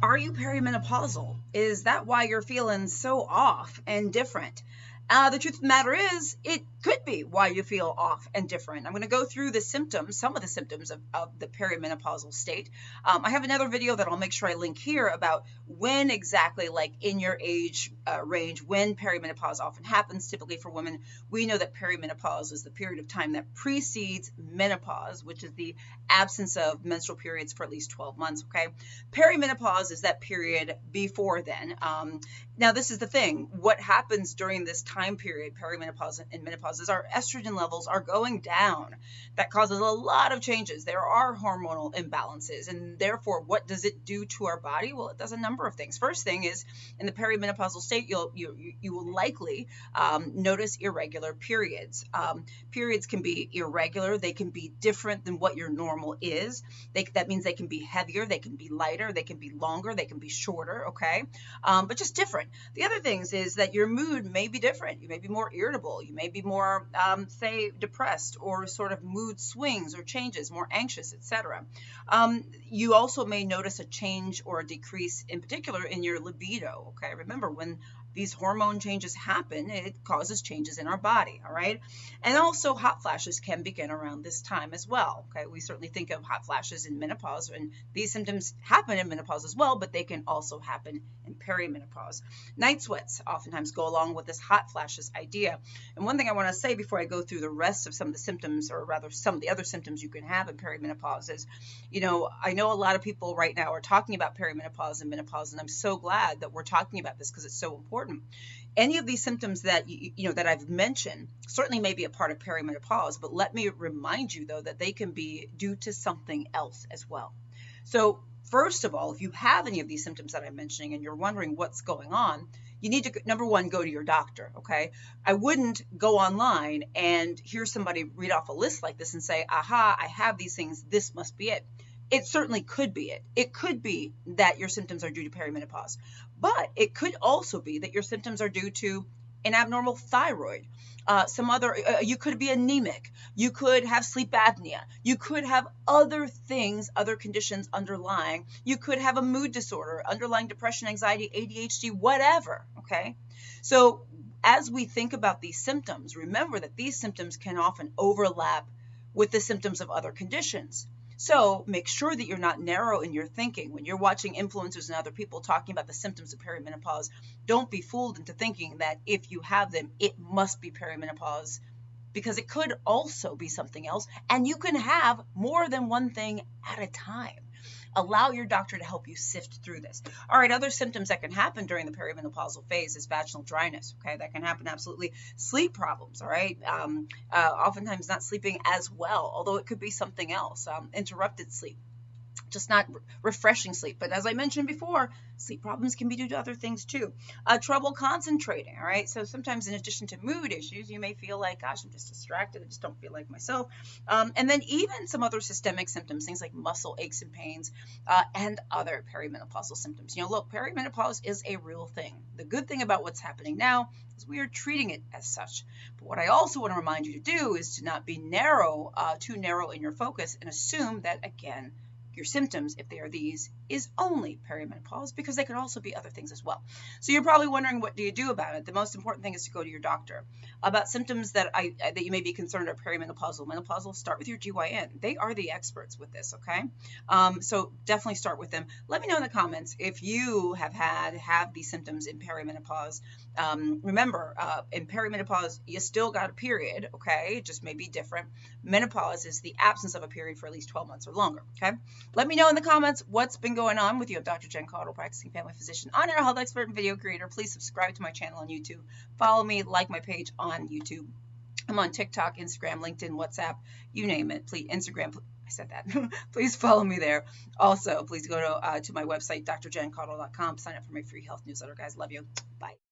Are you perimenopausal? Is that why you're feeling so off and different? The truth of the matter is, it could be why you feel off and different. I'm going to go through the symptoms, some of the symptoms of the perimenopausal state. I have another video that I'll make sure I link here about when exactly, like in your age range, when perimenopause often happens. Typically for women, we know that perimenopause is the period of time that precedes menopause, which is the absence of menstrual periods for at least 12 months, okay? Perimenopause is that period before then. Now, this is the thing. What happens during this time period, perimenopause and menopause, is our estrogen levels are going down. That causes a lot of changes. There are hormonal imbalances, and therefore, what does it do to our body? Well, it does a number of things. First thing is, in the perimenopausal state, you will likely notice irregular periods. Periods can be irregular. They can be different than what your normal is. That means they can be heavier, they can be lighter, they can be longer, they can be shorter, okay? But just different. The other things is that your mood may be different. You may be more irritable. You may be more, say, depressed, or sort of mood swings or changes, more anxious, etc. You also may notice a change or a decrease in particular in your libido, okay? Remember, when these hormone changes happen, it causes changes in our body, all right? And also hot flashes can begin around this time as well, okay? We certainly think of hot flashes in menopause, and these symptoms happen in menopause as well, but they can also happen in perimenopause. Night sweats oftentimes go along with this hot flashes idea. And one thing I want to say before I go through the rest of some of the symptoms, or rather some of the other symptoms you can have in perimenopause is, I know a lot of people right now are talking about perimenopause and menopause, and I'm so glad that we're talking about this because it's so important. Any of these symptoms that that I've mentioned certainly may be a part of perimenopause, but let me remind you though that they can be due to something else as well. So first of all, if you have any of these symptoms that I'm mentioning and you're wondering what's going on, you need to, number one, go to your doctor, okay? I wouldn't go online and hear somebody read off a list like this and say, aha, I have these things, this must be it. It certainly could be it. It could be that your symptoms are due to perimenopause, but it could also be that your symptoms are due to an abnormal thyroid. You could be anemic. You could have sleep apnea. You could have other things, other conditions underlying. You could have a mood disorder, underlying depression, anxiety, ADHD, whatever, okay? So as we think about these symptoms, remember that these symptoms can often overlap with the symptoms of other conditions. So make sure that you're not narrow in your thinking. When you're watching influencers and other people talking about the symptoms of perimenopause, don't be fooled into thinking that if you have them, it must be perimenopause, because it could also be something else, and you can have more than one thing at a time. Allow your doctor to help you sift through this. All right, other symptoms that can happen during the perimenopausal phase is vaginal dryness, okay? That can happen, absolutely. Sleep problems, all right? Oftentimes not sleeping as well, although it could be something else. Interrupted sleep, just not refreshing sleep. But as I mentioned before, sleep problems can be due to other things too. Trouble concentrating, all right? So sometimes in addition to mood issues, you may feel like, gosh, I'm just distracted. I just don't feel like myself. And then even some other systemic symptoms, things like muscle aches and pains, and other perimenopausal symptoms. Look, perimenopause is a real thing. The good thing about what's happening now is we are treating it as such. But what I also want to remind you to do is to not be narrow, too narrow in your focus, and assume that, again, your symptoms, if they are these, is only perimenopause, because they could also be other things as well. So you're probably wondering, what do you do about it? The most important thing is to go to your doctor. About symptoms that you may be concerned are perimenopausal, menopausal, start with your GYN. They are the experts with this, okay? So definitely start with them. Let me know in the comments if you have these symptoms in perimenopause. Remember, in perimenopause, you still got a period, okay? It just may be different. Menopause is the absence of a period for at least 12 months or longer, okay? Let me know in the comments what's been going on with you. I'm Dr. Jen Caudle, practicing family physician, on-air health expert, and video creator. Please subscribe to my channel on YouTube. Follow me, like my page on YouTube. I'm on TikTok, Instagram, LinkedIn, WhatsApp, you name it. Please, Instagram, I said that. Please follow me there. Also, please go to my website, drjencaudle.com. Sign up for my free health newsletter, guys. Love you. Bye.